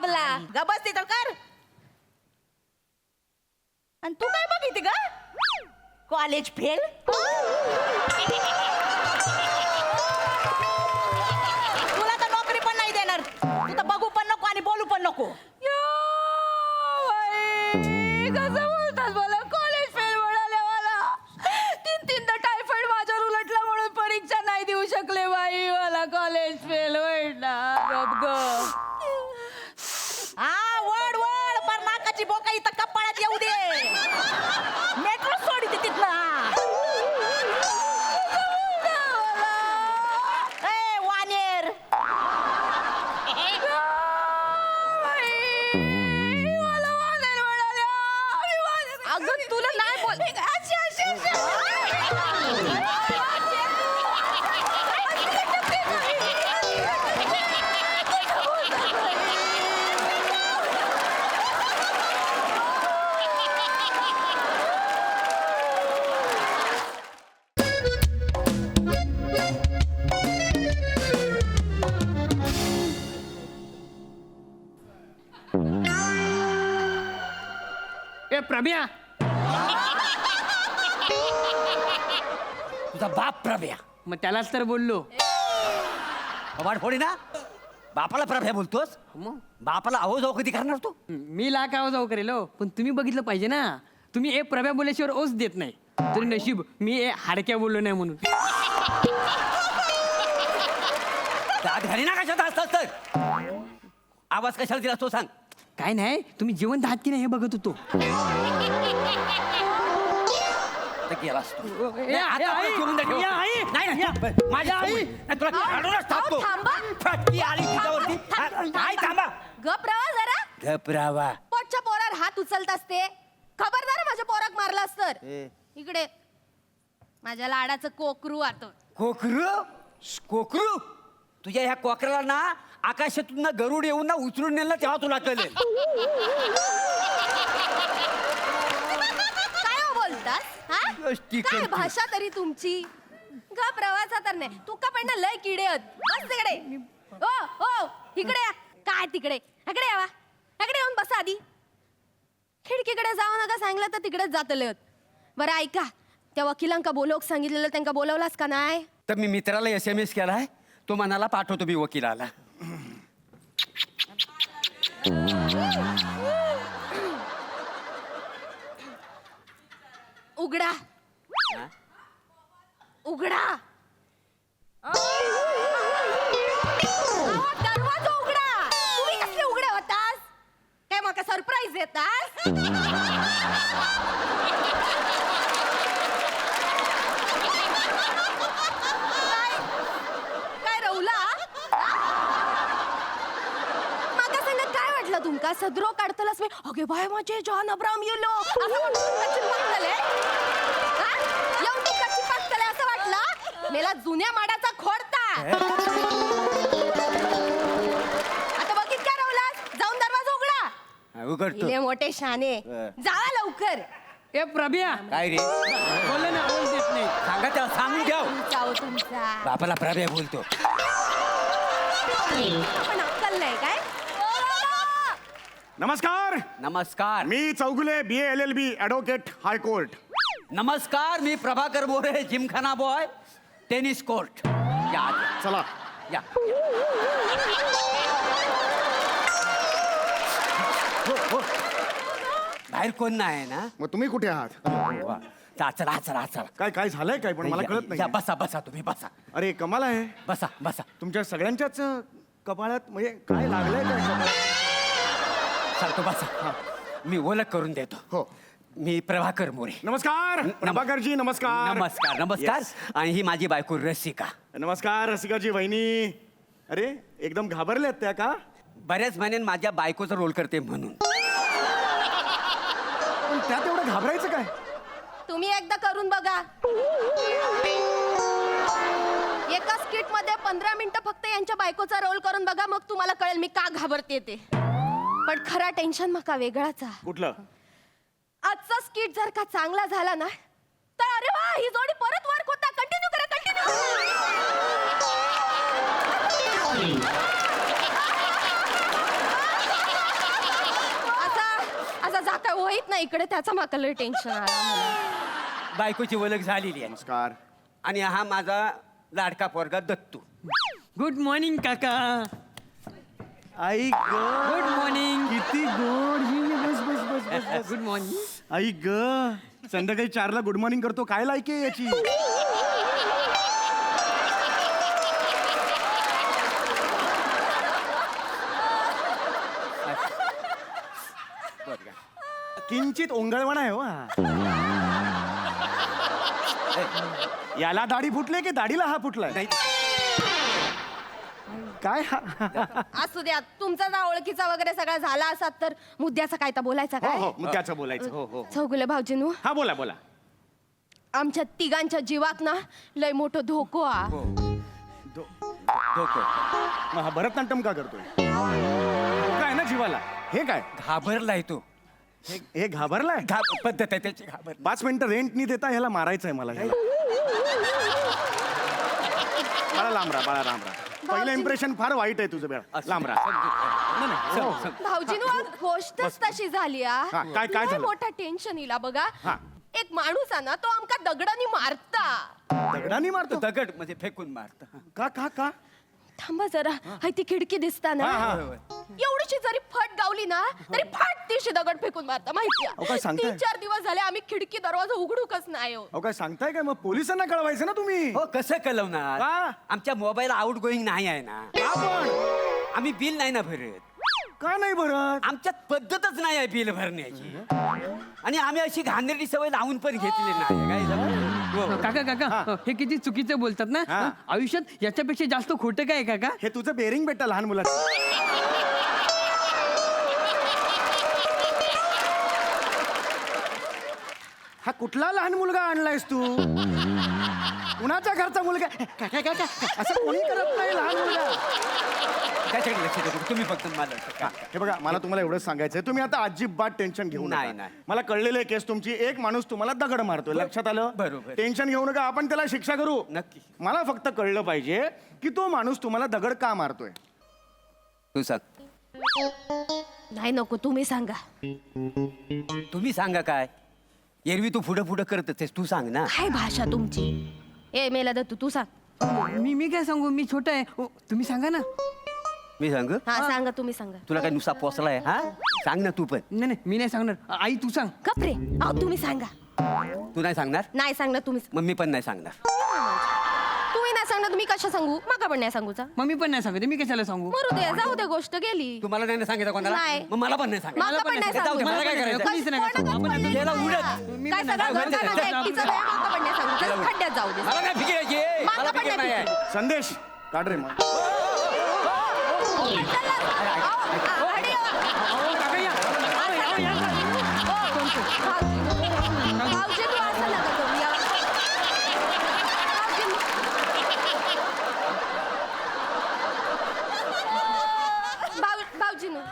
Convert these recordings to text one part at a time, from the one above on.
बोंबला ग बस तिथं कर. आणि तू काय बघितली ग? College fail. तुला तर नोकरी पण नाही देणार. तू तर बघू पण नको आणि बोलू पण नको. कसं बोलतात मला? कॉलेज फेल म्हणाले मला. तीनदा टायफॉइड माझ्यावर उलटला म्हणून परीक्षा नाही देऊ शकले बाई. मला कॉलेज फेल म्हणणार. गप गप. हा वड वड पर नाकाची बोका इथं कपाळात येऊ दे. मेट्रो सोडी ती तिथनं. ए वानेर. अगं तुला नाही बोल. ए प्रभ्या, तुझा बाप प्रभ्या. मग त्यालाच तर बोललो. वाट फोडी ना. बापाला प्रभ्या बोलतोस? मग बापाला आहो जाऊ कधी करणार तू? मी लाख आवाज जाऊ करेल हो. पण तुम्ही बघितलं पाहिजे ना. तुम्ही ए प्रभ्या बोलल्याशिवाय ओस देत नाही. तरी नशीब मी ए हाडक्या बोललो नाही म्हणून. दात घाली ना कशात असतात तर. आवाज कशाला दिला तो सांग. काय नाही, तुम्ही जिवंत आहात की नाही हे बघत होतो. तर गेलास तू. ए, आता आई, ठेवून दे, ठेवून दे. या, आई. नाही, नाही, माझ्या आई. नाही, तुला काढूनच टाकतो. थांबा. फटकी आली तुझ्यावरती. आई थांबा. गप राहा जरा. घबरावा. पोटच्या पोरावर हात उचलत असते. खबरदार माझ्या पोराक मारलास तर. इकडे माझ्या लाडाचं कोकरू आता. कोकरू कोकरू तुझ्या ह्या कोकराला ना आकाशातून ना गरुड येऊन ना उचलून नेलं तेव्हा तुला कळेल. काय हो बोलतास? हा? गोष्टी काय करते. भाषा तरी तुमची. ग प्रवासा तर नाही तू का पण लय किडे आहेत. बस तिकडे. ओ ओ इकडे या. काय तिकडे? इकडे यावा. इकडे येऊन बसा आधी. खिडकीकडे जाऊ नका सांगितलं तर तिकडेच जातले. बरं ऐका, त्या वकिलांका बोलवक सांगितलेलं त्यांना बोलवलास का नाही? तर मी मित्राला SMS केलाय. तो मनाला पाठवतो मी वकिलाला. उघडा. उघडा. दरवाजा उघडा. तुम्ही कसले उघडे होतास? काय मका सरप्राईज देतास? काय रवला? माका सांगा काय वाटलं तुमका? सदरो काढतलास मी. अगे बाय माझे जॉन अब्राहम येलो असं म्हणून कच्ची पाकतले. हा? एवढी कच्ची पाकतले असं वाटलं? मेला जुन्या माडाचा खोडता. आता बघित काय रवलास? जाऊन दरवाजा उघडा. उघडतो. इले मोठे शाने. जावा लवकर. ए प्रभ्या, काय रे बोलले ना आवाज देत नाही. सांगा त्याला सांगून घ्या. जाओ तुमचा. बापाला प्रभ्या बोलतो. पण अक्कल नाही काय? नमस्कार, नमस्कार. मी Chougule BA LLB advocate high court. नमस्कार, मी Prabhakar More Gymkhana boy tennis court. या आत. चला. या हो. बाहेर कोण नाही ना. मग तुम्ही कुठे आहात? वा. चला चला चला. काय काय झालंय काय पण मला कळत या, नाही. बसा बसा तुम्ही बसा. अरे कमाल आहे. बसा बसा. तुमच्या सगळ्यांच्याच कपाळात म्हणजे काय लागलंय काय कपाळात? सांगतो बसा. मी ओळख करून देतो. हो. मी प्रभाकर मोरे. नमस्कार प्रभाकरजी. नमस्कार. नमस्कार नमस्कार. Yes. आणि ही माझी बायको रसिका. नमस्कार रसिकाजी वहिनी. अरे एकदम घाबरल्यात त्या का? बऱ्याच महिन्यां माझ्या बायकोचा रोल करते म्हणून. पण त्यात एवढं घाबरायचं काय? तुम्ही एकदा करून बघा. एका स्किट मध्ये 15 मिनिटं फक्त यांच्या बायकोचा रोल करून बघा. मग तुम्हाला कळेल मी का घाबरते ते. पण खरा टेन्शन मका वेगळाच आहे. कुठलं? आजचा स्किट जर का चांगला झाला ना तर अरे वा ही जोडी परत वर्क होता. कंटिन्यू करा कंटिन्यू. ना इकडे, त्याचा माका लय टेन्शन आला मला. बायकोची ओळख झालेली आहे नमस्कार. आणि हा माझा लाडका पोरगा दत्तू. गुड मॉर्निंग काका. आई ग गुड मॉर्निंग. किती गोड. बस बस बस बस बस. Good morning. आई ग संध्याकाळी 4ला गुड मॉर्निंग करतो. काय लायकी आहे याची? किंचित ओंगळवण आहे हो हा. याला दाढी फुटली की दाढीला हा फुटलाय? नाही काय हा? असू द्या, तुमचा जर ओळखीचा वगैरे सगळा झाला असत तर मुद्द्याचा काय तर बोलायचा हो काय? हो मग त्याचं बोलायचं. हो हो चौगुले भाऊजीनू, हा बोला बोला. आमच्या तिघांच्या जीवात ना लय मोठं धोको हा. डोकं मग हा भरतनाट्यम का करतोय? काय ना जीवाला हे काय? घाबरलाय तो. हे घाबरलाय? पद्धत आहे त्याची घाबर. 5 मिनिटं रेंट नाही देता ह्याला मारायचंय मला. ह्याला बाळा लांब राहा, बाळा लांब राहा. पहिलं इम्प्रेशन फार वाईट आहे तुझं. बेळा लांब राहा. नाही, नाही, हो. भाऊजीनू, आज गोष्टच तशी झाली हा, हा. काय लय झालं? मोठा टेन्शन इला बघा. हा. एक माणूस आहे ना, तो आमका दगडानी मारता. दगडानी मारतो? दगड म्हणजे फेकून मारत. का का का? थांबा जरा, हाय ती खिडकी दिसता ना, हा, हा. एवढीशी जरी फट गावली ना तरी फट तीशी दगड फेकून मारता अहो, काय माहितीये. सांगताय? 3-4 दिवस झाले आम्ही खिडकी दरवाजा उघडूकच नाही हो. अहो काय सांगताय काय? मग पोलिसांना कळवायचं ना तुम्ही. हो कसं कळवणार? का? आमच्या मोबाईल आउट गोईंग नाही आहे ना. का पण? आम्ही बिल नाही ना भरत. का नाही भरत? आमच्यात पद्धतच नाही आहे बिल भरण्याची. आणि आम्ही अशी घाणेरडी सवय लावून पण घेतली नाही. काय झालं? हो. काका काका हे किती चुकीचं बोलतात ना. हा. आयुष्यात याच्यापेक्षा जास्त खोटं काय आहे काका? हे तुझं बेरिंग बेटा लहान मुलाचं. हा कुठला लहान मुलगा आणलायस तू? कुणाच्या घरचा मुलगा? काय काय काय काय? असं कोणी करत नाही लहान मुलगा. त्याच्याकडे लक्ष देतो तुम्ही फक्त मला. हे बघा, मला तुम्हाला एवढंच सांगायचंय, तुम्ही आता अजिबात टेन्शन घेऊ नाही, नका. नाही. मला कळलेलं आहे केस तुमची. एक माणूस तुम्हाला दगड मारतोय, लक्षात आलं? बरोबर. टेन्शन घेऊ नका, आपण त्याला शिक्षा करू. नक्की. मला फक्त कळलं पाहिजे की तो माणूस तुम्हाला दगड का मारतोय. तू सांग. नाही नको, तुम्ही सांगा. तुम्ही सांगा काय. एरवी तू पुढं पुढं करत आहेस. तू सांग ना. काय भाषा तुमची? ए मेला दत्तू, तू सांग. मी काय सांगू, मी छोटा आहे. तुम्ही सांगा ना. मी सांग. हा सांगा, तुम्ही सांगा. तुला काय नुसता पोचलाय? हा सांग ना तू पण. नाही नाही, मी नाही सांगणार. आई तू सांग. कपरे, अहो तुम्ही सांगा. तू नाही सांगणार? नाही सांगणार तुम्ही. मग मी पण नाही सांगणार. तुम्ही नाही सांगणार, तुम्ही कशा सांगू? माका पण नाही सांगूचा. मग मी पण नाही सांगते. मी कशाला सांगू? मरू दे, जाऊ दे, गोष्ट गेली. तुम्हाला नाही ना सांगितलं कोणाला? नाही. मग मला पण नाही सांगितलं. माका पण नाही जाऊ दे, मला काय करायचं? कोणीच नाही सांगू. कोणालाच आपण पडलेलं याला नाही. उडत. काय सगळं घर का माझ्या एकटीचं नाही, माका पण नाही सांगू. चल, खड्ड्यात जाऊ दे. मला काय फिकीर आहे? मला मला पण फिकीर नाही नाही आहे. संदेश काढ रे मग.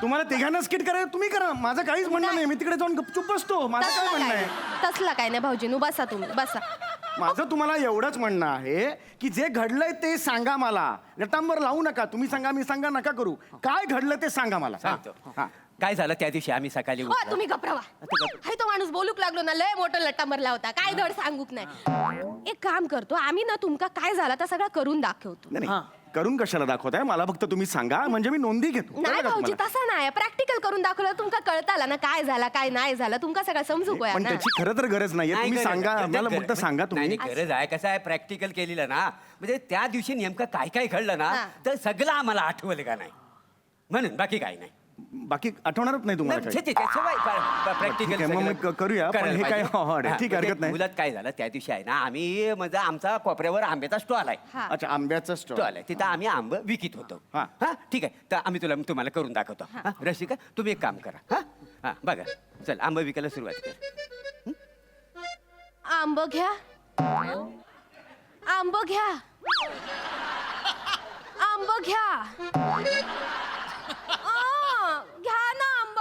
तुम्हाला तिघांना स्किट करायचं तुम्ही करा. माझं काहीच म्हणणं नाही. मी तिकडे जाऊन गपचूप बसतो. माझं काय म्हणणं आहे? तसला काय नाही भाऊजीनू, बसा तुम्ही, बसा. माझं तुम्हाला एवढंच म्हणणं आहे की जे घडलंय ते सांगा मला. लटांबर लावू नका. तुम्ही सांगा, मी सांगा, नका करू. काय घडलं ते सांगा मला. सांगतो. हा. काय झालं त्या दिवशी आम्ही सकाळी हो उठलो. तुम्ही घबरावा. हाय तो माणूस बोलूक लागलो ना, लय मोठं लट्टा मरला होता. काय धड सांगूक नाही. एक काम करतो आम्ही ना, तुमका काय झाला तर सगळं करून दाखवतो. नाही नाही. करून कशाला दाखवताय? मला फक्त तुम्ही सांगा, म्हणजे मी नोंदी घेतो. नाही कळलं का भाऊजी, तुम्हाला? तसं नाही. प्रॅक्टिकल करून दाखवलं तुमका कळताला ना काय झाला काय नाही झालं. तुमका सगळं समजू पण ना. त्याची खरं तर गरज नाहीये. नाही, तुम्ही गरज सांगा, आहे. मला फक्त सांगा नाही, तुम्ही. नाही, गरज आहे. कसं आहे, प्रॅक्टिकल केलेलं ना, म्हणजे त्या दिवशी नेमकं काय काय घडलं ना, हा. तर सगळं आम्हाला आठवलं का नाही म्हणून. बाकी काय नाही. बाकी आठवणारच नाही तुम्हाला काही. ठीक आहे, मग मी करूया, पण हे काय hard आहे. ठीक आहे, हरकत नाही. मुलात काय झालं त्या दिवशी आहे ना, आम्ही म्हणजे आमचा कोपऱ्यावर आंब्याचा स्टॉल आहे. हा. अच्छा, आंब्याचा स्टॉल. स्टॉल आहे, तिथं आम्ही आंब विकित होतो. हा. हा ठीक आहे, तर आम्ही तुम्हाला करून दाखवतो. हा, रसिका तुम्ही एक काम करा. हा हा बघा, चल आंब विकायला सुरुवात कर. आंब घ्या, आंब घ्या, आंब घ्या. घ्या ना आंब.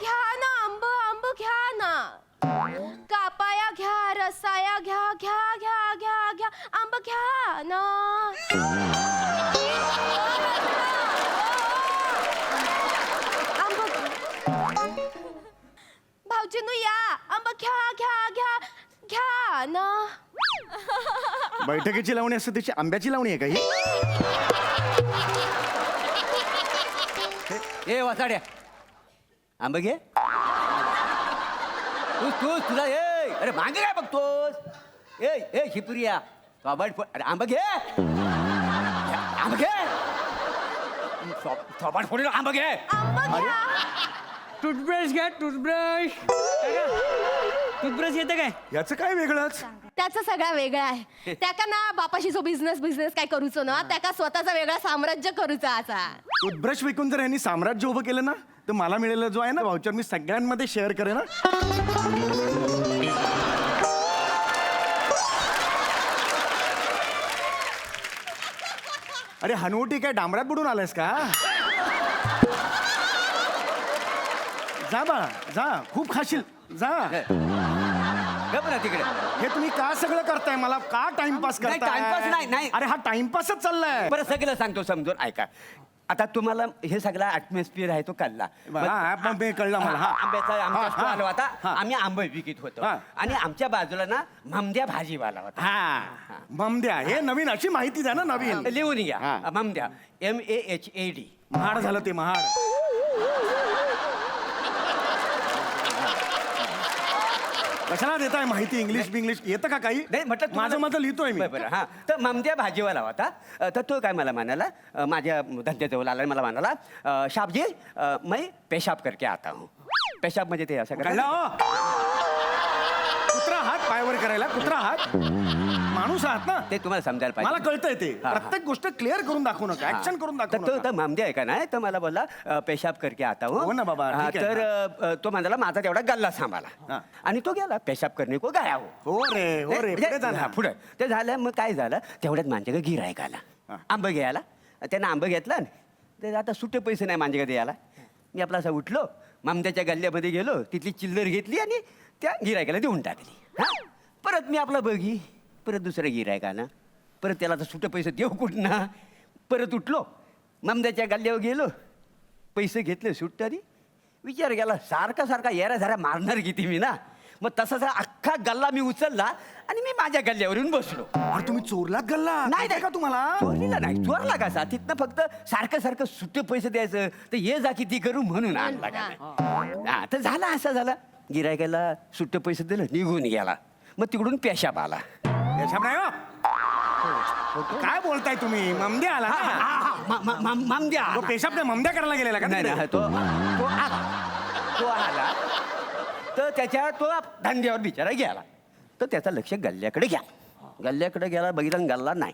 घ्या ना आंब, आंब घ्या ना. कापाया घ्या, रसाया घ्या, घ्या घ्या घ्या घ्या. आंब घ्या ना. ना. बैठकीची लावणी असते त्याची आंब्याची लावणी आहे का ही? ए वासाड्या आंबा घे. तू तुला ए अरे मागे काय बघतोस? ए ए शिपुरिया अरे आंबा घे. आंबा घे. थोबाड फोडील आंबा घे. आंबा घ्या. टूथब्रश घ्या टूथब्रश. टूथब्रश येतं काय? याचं काय वेगळंच? त्याचं सगळं वेगळं आहे. त्याका ना बापाशी जो बिझनेस काय करूचो ना त्याका स्वतःचा वेगळा साम्राज्य करूचा असा. टूथब्रश विकून जर यांनी साम्राज्य उभं केलं ना तर मला मिळेल जो आहे ना वाउचर मी सगळ्यांमध्ये शेअर करेन ना. अरे हनुवटी काय डांबरात बुडून आलायस का? जा बाळा जा, खूप खाशील जा. गप ना तिकडे. हे तुम्ही का सगळं करताय? मला का टाइमपास नाही, करताय? टाइमपास नाही, नाही. अरे हा टाइमपासच चाललाय. बरं सगळं सांगतो समजून ऐका. आता तुम्हाला हे सगळा ऍटमॉस्फिअर आहे तो कळला. हा, मग ते कळलं मला. हा. आंब्याचा आमचा हा, स्टॉल हा, होता. हा. आम्ही आंबे विकत होतो हा. आणि आमच्या बाजूला ना ममद्या भाजीवाला होता. हा ममद्या हे नवीन अशी माहिती द्या ना नवीन. लिहून घ्या. हा. ममद्या MAHAD. महाड झालं ते महाड. कशाला देताय माहिती? इंग्लिश बिंग्लिश येतं का काही? नाही म्हटलं तुम्हाला- माझं लिहितोय मी. बरं हा. तर ममद्या भाजीवाला होता. तर तो काय मला म्हणाला माझ्या धंद्याजवळ आला आणि मला म्हणाला शाबजी मैं पेशाब करके आता हूँ. पेशाब म्हणजे ते असं कळलं हो? कुत्रा हात पायावर करायला कुत्रा हात माणूस आहात ना. ते तुम्हाला समजायला मला पाहिजे. कळतंय ते. हा, हा. प्रत्येक गोष्ट क्लिअर करून दाखवू नका, ऍक्शन करून तर दाखवू तो नका. ममद्या आहे का नाही तर मला बोलला पेशाब करके आता हूँ. हो ना बाबा, हा, ठीक आहे. तर तो म्हणाला माझा तेवढा गल्ला हा. सांभाळा आणि तो गेला पेशाब करणे को गाया हो. हो रे पुढे जा ना. पुढे ते झालं. मग काय झालं तेवढ्यात माझ्याकडे गिरायक आला हा. आंबा घ्यायला. त्यानं आंबा घेतला ना ते आता सुट्टे पैसे नाही माझ्याकडे द्यायला. मी आपला असा उठलो मामद्याच्या गल्ल्यामध्ये गेलो तिथली चिल्लर घेतली आणि त्या गिरायकाला देऊन टाकली. हा परत मी आपला बघी परत दुसऱ्या गिरायक आला. परत त्याला आता सुट्टे पैसे देऊ कुठं. परत उठलो मामद्याच्या गल्ल्यावर गेलो पैसे घेतले सुट्टारी. विचार केला सारखा सारखा येरा झारा मारणार किती मी ना. मग तसा अख्खा गल्ला मी उचलला आणि मी माझ्या गल्ल्यावर येऊन बसलो. अरे तुम्ही चोरलात गल्ला? नाही माहितीये का तुम्हाला? चोरीला नाही चोरला कसा. तिथनं फक्त सारखं सारखं सुट्टे पैसे द्यायचं तर ये जा किती करू म्हणून आणला का नाही. हा तर झाला असं झाला. गिरायकाला सुट्टे पैसे दिलं निघून गेला. मग तिकडून पेशाब आला. याच्या नाही हो. काय बोलताय तुम्ही? ममद्या आला ना? मामद्या तो पेशाब त्या ममद्या करायला गेलेला का नाही तिकडे? नाही तो आला तर त्याच्या तो धंद्यावर बिचारा गेला. तर त्याचं लक्ष गल्ल्याकडे गल्ल्याकडे गेला बघितला गल्ला नाही.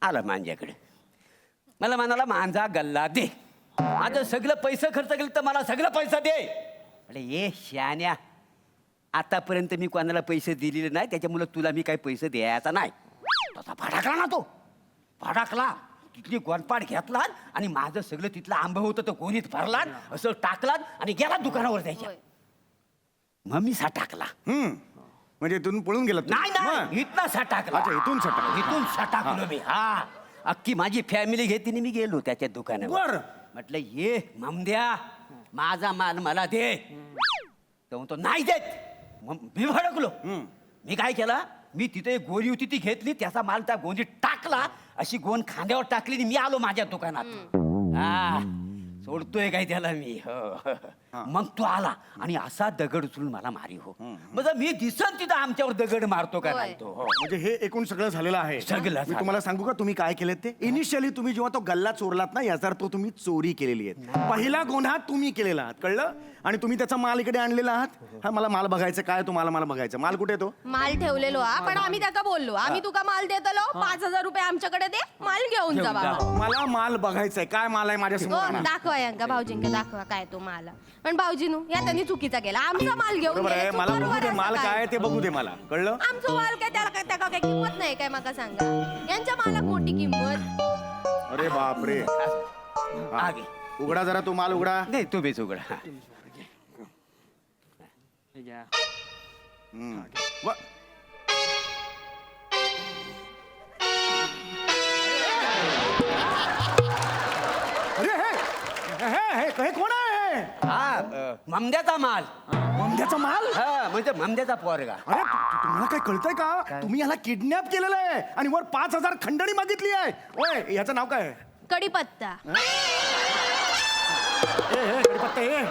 आला मांज्याकडे मला म्हणाला माझा गल्ला दे. माझं सगळं पैसे खर्च केलं तर मला सगळं पैसा दे. अरे ये शान्या आतापर्यंत मी कोणाला पैसे दिलेले नाही त्याच्यामुळे तुला मी काही पैसे द्यायचा नाही. तसा फडाकला ना तो फडाकला. तिथली गोनपाट घेतला आणि माझं सगळं तिथलं आंबं होतं तर गोणीत भरला असं टाकला आणि गेला दुकानावर द्यायच्या. मग मी सा टाकला. म्हणजे इथून पळून गेला तू? नाही मग? नाही इथनं सा टाकला. अच्छा, इथून सटाकला. इथून सा टाकलो मी. हा अख्खी माझी फॅमिली घेतली मी गेलो त्याच्या दुकानावर. बरं. म्हटलं ये ममद्या माझा माल मला दे. तो म्हणतो नाही देत. मग मी भडकलो. मी काय केला मी तिथे एक गोणी होती ती घेतली त्याचा माल त्या गोणीत टाकला. अशी गोण खांद्यावर टाकली आणि मी आलो माझ्या दुकानात. हा सोडतोय काय त्याला मी. हो. मग तो आला आणि असा दगड उचलून मला मारी हो. मग मी दिसन तिथं आमच्यावर दगड मारतो का नाही तो. हो. म्हणजे हे एकूण सगळं झालेलं आहे. सगळं मी झालं. तुम्हाला सांगू का तुम्ही काय केलं ते? इनिशियली तुम्ही जेव्हा तो गल्ला चोरलात ना याचा अर्थ तुम्ही चोरी केलेली आहे. पहिला गुन्हा तुम्ही केलेला आहात कळलं. आणि तुम्ही त्याचा माल इकडे आणलेला आहात. हा मला माल बघायचं. काय तुम्हाला मला बघायचं माल कुठे तो? माल ठेवलेलो हा पण आम्ही त्याका बोललो आम्ही तुका माल देतलो 5,000 रुपये आमच्याकडे दे माल घेऊन जा बाबा. मला माल बघायचंय. काय माल आहे माझ्या हो समोर आणा. दाखवा यांका भाऊजींका दाखवा काय तो माल. पण भाऊजीनू या त्यांनी चुकीचा केला. आमचा माल घेऊन बरोबर आहे. गेले. मला बरोबर बघू दे असं माल काय आहे ते बघू दे मला कळलं. आमचा माल काय त्याका काय किंमत नाही काय माका सांगा. यांच्या मालाक मोठी किंमत. अरे बापरे. आगे. उघडा जरा तो माल उघडा. नाही तुम्हीच उघडा. हा. हे घ्या. वा. अरे हे कोण आहे? हा ममद्याचा माल. ममद्याचा माल? हा म्हणजे ममद्याचा पोरगा. अरे तुम्हाला काय कळतंय का? तुम्ही याला किडनॅप केलेलं आहे आणि वर 5,000 खंडणी मागितली आहे. ओय याचं नाव काय? कडीपत्ता. कडीपत्ता ए.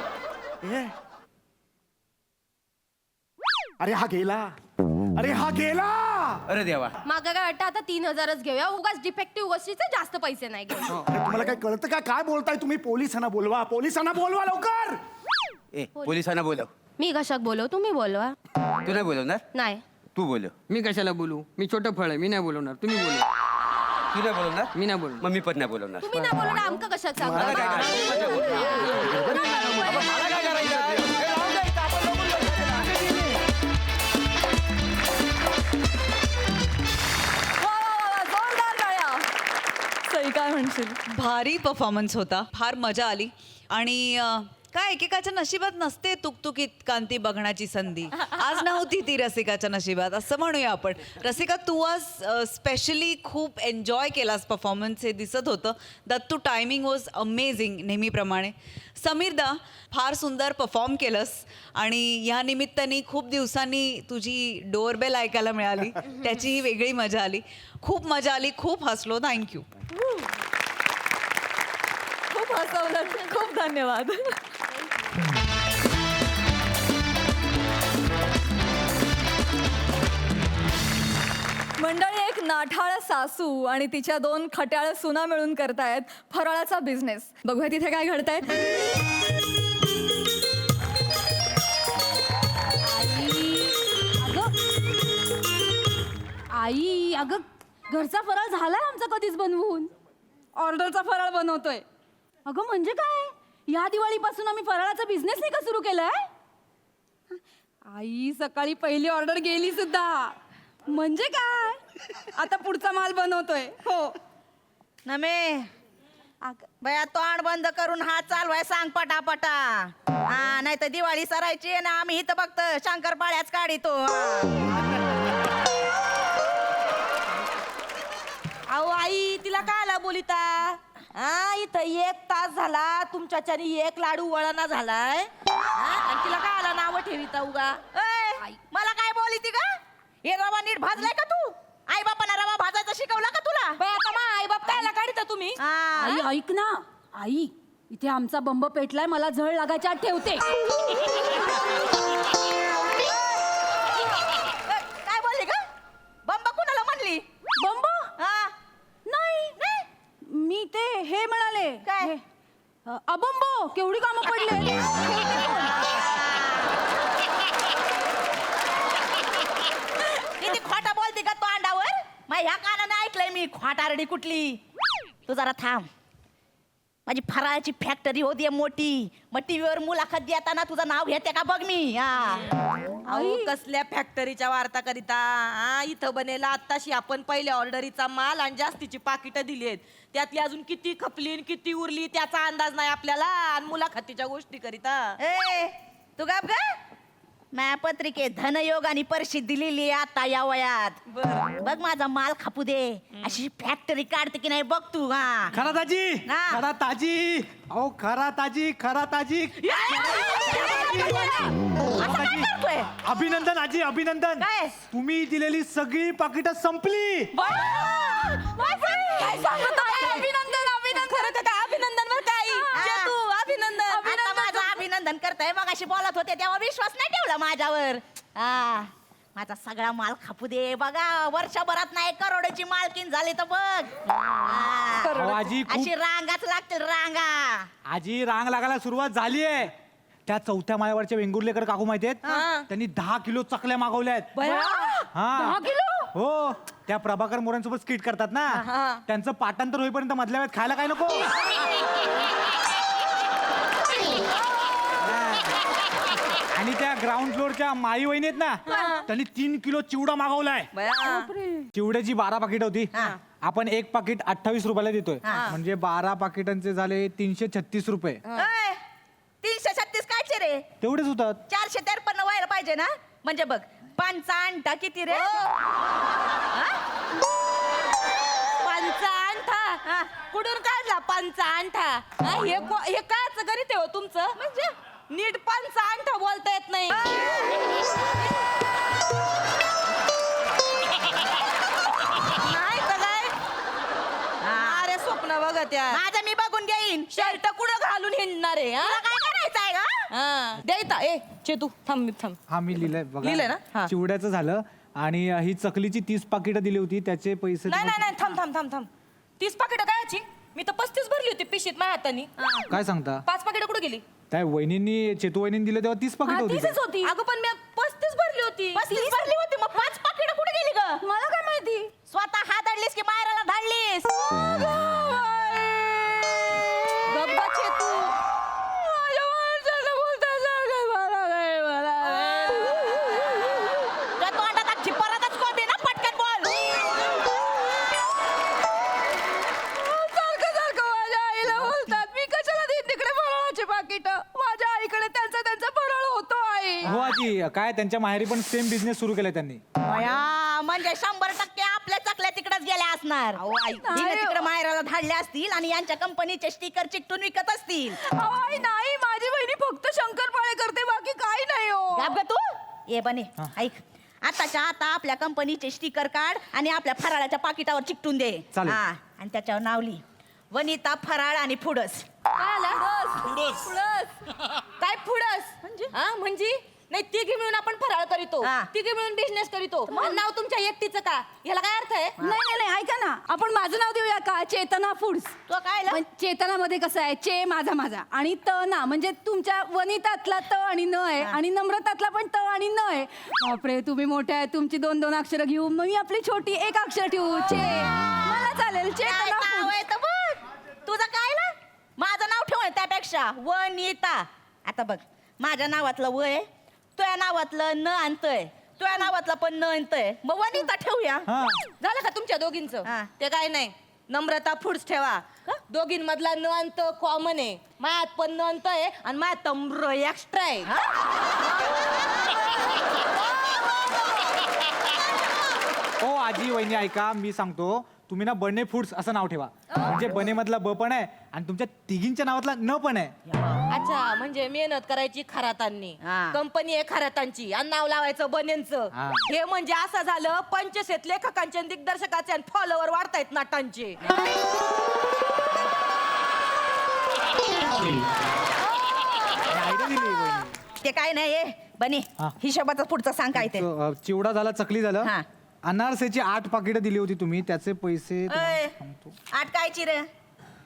अरे हा गेला. अरे देवा. मागा काय वाटतं आता 3,000च घेऊया. उगाच डिफेक्टिव्ह गोष्टीचे जास्त पैसे नाही घेऊ. अरे तुम्हाला काय कळतं का? काय बोलताय तुम्ही? पोलिसांना बोलवा लवकर. ए पोलिसांना बोलव. मी कशाक बोलव, तुम्ही बोलवा. तू नाही बोलवणार? नाही. तू बोलव. मी कशाला बोलू? मी छोटं फळ आहे, मी नाही बोलवणार. तुम्ही बोलू. तू नाही बोलवणार? मी नाही बोलू. मग मी पण नाही बोलवणार. तुम्ही नाही बोलवलं आमका कशाक सांगता? मला काय करायचं? मला काय करायचं? ए, राहू दे, इथं आपण बघून जोरदार टाळ्या. सई काय म्हणशील? भारी परफॉर्मन्स होता, फार मजा आली. आणि काय एकेकाच्या नशिबात नसते तुकतुकीत कांती बघण्याची संधी. आज नव्हती ती रसिकाच्या नशिबात असं म्हणूया आपण. रसिका तू आज स्पेशली खूप एन्जॉय केलास परफॉर्मन्स, हे दिसत होतं. दत्तू टायमिंग वॉज अमेझिंग नेहमीप्रमाणे. समीरदा फार सुंदर परफॉर्म केलंस आणि ह्या निमित्ताने खूप दिवसांनी तुझी डोअरबेल ऐकायला मिळाली, त्याचीही वेगळी मजा आली. खूप मजा आली, खूप हसलो. थँक्यू. खूप हसवलं. खूप धन्यवाद. मंडळी, एक नाठाळ सासू आणि तिच्या 2 खट्याळ सुना मिळून करतायत फराळाचा बिझनेस. बघूया तिथे काय घडतायत. आई अगं घरचा फराळ झालाय आमचा कधीच बनवून. ऑर्डरचा फराळ बनवतोय. अगं म्हणजे काय, या दिवाळीपासून आम्ही फराळाचा बिझनेस नाही का सुरू केलाय? आई सकाळी पहिली ऑर्डर गेली सुद्धा. म्हणजे काय? आता पुढचा माल बनवतोय. हो. नमे बया तोंड बंद करून हात चालवाय सांग पटापटा. हा नाही तर दिवाळी सरायची ना आम्ही इथं फक्त शंकरपाळ्याच काढितो. अहो आई तिला कायला बोलिता? हा इथं 1 तास झाला तुमच्याच्यानी 1 लाडू वळणा झालाय. आणि तिला कायला नाव ठेविता उगा? मला काय बोलिती का? हे रवा नीट भाजलाय का तू? आई बापांना रवा भाजायचा शिकवला का तुला? आता मा आई बाप कायला काढिता तुम्ही? आई ऐक ना, आई इथे आमचा बंब पेटलाय, मला झळ लागायच्या आत ठेवते. काय बोलली का? बंब कुणाला म्हणली? बंब? हा नाही मी ते हे म्हणाले. काय? हे, अबंबो केवढी कामं पडले. किती खोटा बोलते का तो अंडावर? मग ह्या कानाने ऐकलंय मी खोटारडी कुठली. तू जरा थांब. माझी फराळाची फॅक्टरी होती मोठी. मग टीव्हीवर मुलाखत देताना तुझं नाव घेते का बघ मी. अहो कसल्या फॅक्टरीच्या वार्ता करिता? हा इथं बनेला आत्ताशी आपण पहिल्या ऑर्डरीचा माल आणि जास्तीची पाकिटं दिली आहेत. त्यातली अजून किती खपली आणि किती उरली त्याचा अंदाज नाही आपल्याला. आणि मुलाखतीच्या गोष्टी करिता ए तू गाप ग. माझ्या पत्रिकेत धनयोग आणि परिषद दिलेली आहे आता या वयात. बघ माझा माल खापू दे. अशी फॅक्टरी काढते की नाही बघ तू. हा खरा ताजी, हा. खरा ताजी, अहो खरा ताजी, खरा ताजी. असं काय करतोय? अभिनंदन आजी, अभिनंदन. काय? तुम्ही दिलेली सगळी पाकिटं संपली. काय सांगतो? अभिनंदन अभिनंदन. खरं का काय? अभिनंदन बरं काय? हा. तू अभिनंदन. आता माझं अभिनंदन करताय. मग अशी बोलत होते तेव्हा विश्वास नाही ठेवला माझ्यावर. हा माझा सगळा माल खापू दे. बघा वर्षभरात नाही करोडची मालकीन झाली तर बघ. अहो, आजी खूप अशी रांगाच लागतील रांगा. आजी रांग लागायला सुरुवात झालीये. त्या 4थ्या माळ्यावरच्या वेंगुर्लेकर काकू माहितीयेत, त्यांनी 10 किलो चकल्या मागवल्यात. हा 10 किलो? हो. त्या प्रभाकर मोऱ्यांसोबत स्किट करतात ना, त्यांचं पाठांतर होईपर्यंत मधल्या वेळेत खायला काय नको. आणि त्या ग्राउंड फ्लोअरच्या माई वहिनी आहेत ना, त्यांनी 3 किलो चिवडा मागवलाय. चिवड्याची 12 पाकिट होती. आपण 1 पाकिट 28 रुपयाला देतोय. म्हणजे 12 पाकिटांचे झाले 336 रुपये. 336 कायचे रे? तेवढेच होतात. 453 व्हायला पाहिजे ना. म्हणजे बघ 5 अंठा किती रे? कुठून काढला 5 अंठा? हे काच गणित आहे हो तुमचं? म्हणजे नीट पंच अंठ बोलता येत नाही नाही तर काय अरे स्वप्न बघत या माझं मी बघून घेईन. शर्ट कुठं घालून हिंडणार आहे तुला काय करायचंय का? हा द्यायचा ए चेतू थांब थांब हा मी लिहिलंय लिहिलंय ना? हा. चिवड्याचं झालं आणि ही चकलीची 30 पाकिटं दिली होती त्याचे पैसे नाही नाही नाही थांब थांब थांब थांब 30 पाकिटं कायची मी तर 35 भरली होती पिशीत माझ्या हातानी काय सांगता 5 पाकिटं कुठे गेली त्या वहिनींनी चेतू वहिनींनी दिले तेव्हा 30 पाकिट होती तीसच होती. अगं पण मी 35 भरली होती 35 भरली होती मग 5 पाकिटं कुठे गेली ग? मला काय माहिती. स्वतः हात धडलीस की मायराला धाडलीस? गप्पा चेतू त्या तोंडात अख्खी परतच कोंबी ना, पटकन बोल. सारखं माझ्या आईला बोलतात. मी कशाला देईन तिकडे फराळाची पाकिट? माझ्या आईकडे त्यांचा फराळ होतो आई. हो आजी काय त्यांच्या माहेरी पण सेम बिझनेस सुरू केलाय त्यांनी बया, म्हणजे 100% आपल्या चकल्या तिकडेच गेल्या असणार. हिने तिकडे मायराला धाडल्या असतील आणि यांच्या कंपनीचे स्टिकर चिकटून विकत असतील. आई नाही, माझी बहिणी फक्त शंकरपाळे करते, बाकी काही नाही हो. गाब ग तू ये बने ऐक, आताच्या आता आपल्या कंपनीचे स्टिकर काढ आणि आपल्या फराळाच्या पाकिटावर चिकटून दे. चालेल. हा, आणि त्याच्यावर नाव लिही वनिता फराळ आणि फुडस. काय फुडस म्हणजे म्हणजे नाही तिघी मिळून आपण फराळ करीतो हा. तिघी मिळून बिझनेस करीतो आणि नाव तुमच्या एकटीचं का याला काय अर्थ आहे नाही ऐका ना, आपण माझं नाव देऊया का? चेतना फूड्स. तो काय ला? चेतनामध्ये कसं आहे, चे माझा आणि त ना, म्हणजे तुमच्या वनितातला त आणि न आहे आणि नम्रतातला पण त आणि न आहे. बापरे, तुम्ही मोठ्या आहे, तुमची 2-2 अक्षरं घेऊ, मग मी आपली छोटी 1 अक्षर ठेवू. चे मला चालेल. काय चेतना नाव फूड्स. आहे तर बघ. तुझं काय ना, माझं नाव ठेव त्यापेक्षा वनिता. आता बघ, माझ्या नावातलं व आहे, तुझ्या नावातलं न आणतोय, तुझ्या नावातलं पण न आणतोय, मग वनिता ठेवूया. झालं का तुमच्या दोघींचं हा. ते काय नाही नम्रता फूड्स ठेवा दोघींमधला न अंत कॉमन आहे मायात पण न अंत आहे आणि मायात तम्र एक्स्ट्रा आहे हो आजी वहिनी ऐका मी सांगतो तुम्ही ना बने फूड्स असं नाव ठेवा म्हणजे बने मधला ब पण आहे आणि तुमच्या तिघींच्या नावातला न पण आहे अच्छा म्हणजे मेहनत करायची खरातांनी हा. कंपनी आहे खरातांची आणि नाव लावायचं बनेंचं हा. हे म्हणजे असं झालं पंचशेत लेखकांचे आणि दिग्दर्शकाचे आणि फॉलोवर वाढतायत नाटांचे आयडिया दिली वहिनी. ते काय नाही बने हा. हिशोबाचं पुढचं सांग काय ते. चिवडा झाला चकली झालं हा. अनारसेची 8 पाकिटं दिली होती तुम्ही त्याचे पैसे अय, 8 कायची रे?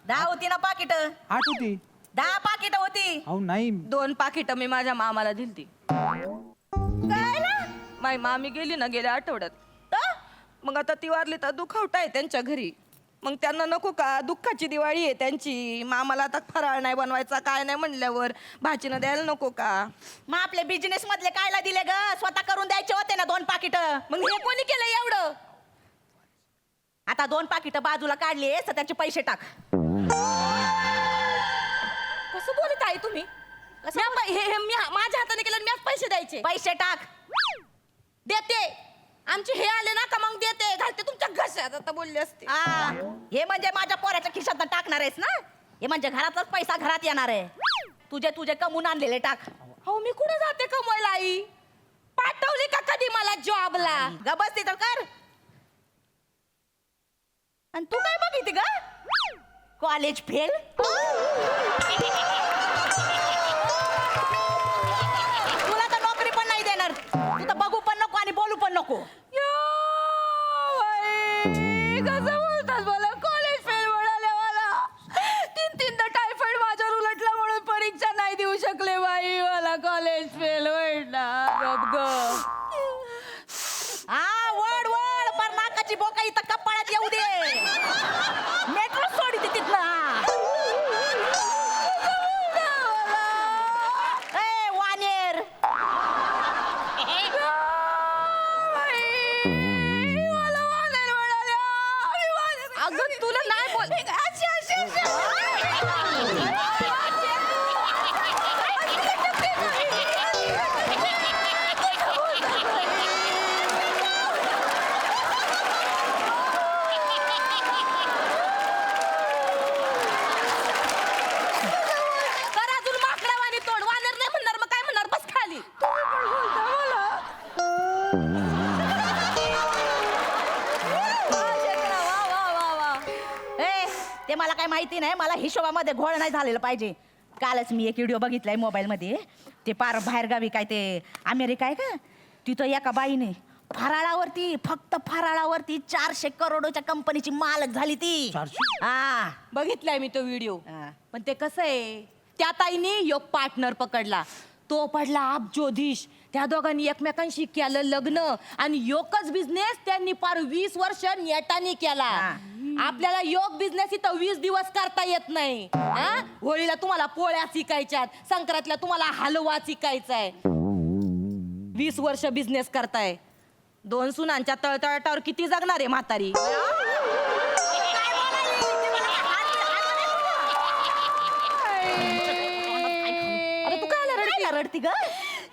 10 होती ना पाकिट? 8 होती 10 पाकिट होती. अहो नाही 2 पाकिटं मी माझ्या मामाला दिलती काय ना? माझी मामी गेली ना गेल्या आठवड्यात तर? मग आता ती वारली तर दुखावट आहे त्यांच्या घरी मग त्यांना नको का दुःखाची दिवाळी आहे त्यांची मामाला आता फराळ नाही बनवायचा काय नाही म्हणल्यावर भाचीनं द्यायला नको का मग आपले बिझनेस मधले कायला दिले ग? स्वतः करून द्यायचे होते ना 2 पाकिट. मग हे कोणी केलं एवढं आता 2 पाकिट बाजूला काढली तर त्याचे पैसे टाक. कसं बोलत आहे तुम्ही माझ्या हाताने केलं मी आज पैसे द्यायचे पैसे टाक. देते आमचे हे आले ना का मग देते घालते तुमच्या घशात आता बोलले असते हा, हे म्हणजे माझ्या पोराच्या खिशात टाकणार आहेस ना? हे म्हणजे घरातलाच पैसा घरात येणार आहे. तुझे कमवून आणलेले टाक. हो मी कुठे जाते कमवायला आई पाठवली का कधी मला जॉबला गबस तिथं कर. आणि तू काय बघितली ग? College fail. तुला तर नोकरी पण नाही देणार. तू तर बघू पण नको आणि बोलू पण नको. कसं बोलतात मला? कॉलेज फेल म्हणाले मला. 3-3दा टायफॉइड माझ्यावर उलटला म्हणून परीक्षा नाही देऊ शकले बाई. मला कॉलेज फेल म्हणणार. गप गप. हा वड वड पर नाकाची बोका इथं कपाळात येऊ दे. मेट्रो सोडी तिथनं. ए वानेर. मला वानेर म्हणाल्या. मी वानेर. अगं तुला नाही बोल तर अजून माकडावानी तोड वानर नाही ते मला काय माहिती नाही, मला हिशोबामध्ये घोळ नाही झालेलं पाहिजे. कालच मी एक व्हिडिओ बघितलाय मोबाईलमध्ये, ते पार बाहेरगावी काय ते अमेरिका आहे का, तिथं एका बाईने फराळावरती, फक्त फराळावरती 400 करोडच्या कंपनीची मालक झाली ती. हा, बघितलाय मी तो व्हिडिओ. हा. पण ते कसं आहे, त्या ताईने योग पार्टनर पकडला, तो पडला अब्जोधीश. त्या दोघांनी एकमेकांशी केलं लग्न आणि योगच बिझनेस त्यांनी पार 20 वर्ष नेटाने केला. आपल्याला योग बिझनेस इथं 20 दिवस करता येत नाही. हा? होळीला तुम्हाला पोळ्या शिकायच्यात, संक्रांतीला तुम्हाला हलवा शिकायचाय. 20 वर्ष बिझनेस करताय. 2 सुनांच्या तळतळाटावर किती जगणार आहे म्हातारी? अरे तू काय रडती ग?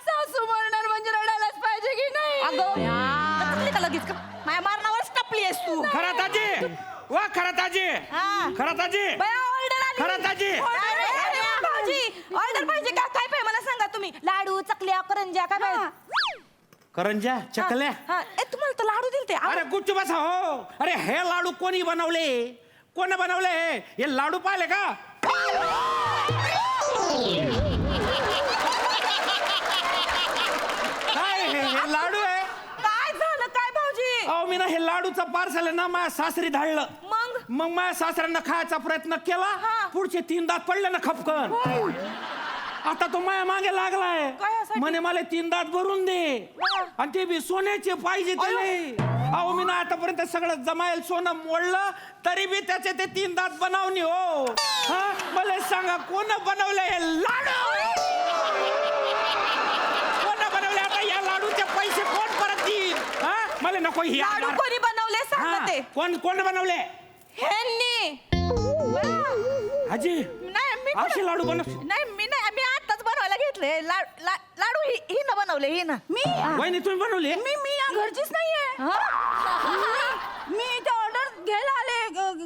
सासू मरणार म्हणजे रडायलाच पाहिजे की नाही? अगं का लगेच का माझ्या मारणावरच टपली आहेस तू. खरा ताजी वा, खरा ताजी, खरा ताजी, खरा ताजी. ऑर्डर पाहिजे का? काय पाहिजे मला सांगा तुम्ही. लाडू, चकल्या, करंज्या काय पाहिजे? करंज्या, चकल्या. तुम्हाला तर लाडू दिलते. अरे गुच्छ बसा हो. अरे हे लाडू कोणी बनवले? कोण बनवले हे लाडू? पाहिले का? काय हे लाडू आहे? काय झालं काय भाऊजी? अहो मी ना हे लाडूचं पार्सल ना माझ्या सासरी धाडलं. मग माझ्या सासऱ्यांना खायचा प्रयत्न केला, पुढचे 3 दात पडले ना खपकन. आता तो माझ्या मागे लागलाय, म्हणे मला 3 दात भरून दे, आणि ते बी सोन्याचे पाहिजे त्याले. अहो मी ना आतापर्यंत सगळं जमायला सोनं मोडलं, तरी बी त्याचे ते 3 दात बनवणे हो. हा, मला सांगा कोण बनवले हे लाडू? कोण बनवले? आता या लाडूचे पैसे कोण परत देईल? हा, मला नको ही लाडू कोणी बनवले सांगा ते. कोण बनवले? ह्यांनी. आजी नाही मी असे लाडू बनव. नाही मी आताच बनवायला घेतले लाडू. ही ना बनवले, ही ना मी. वहिनी तुम्ही बनवले? मी या घरचीच नाहीये. मी इथे ऑर्डर घ्यायला आले.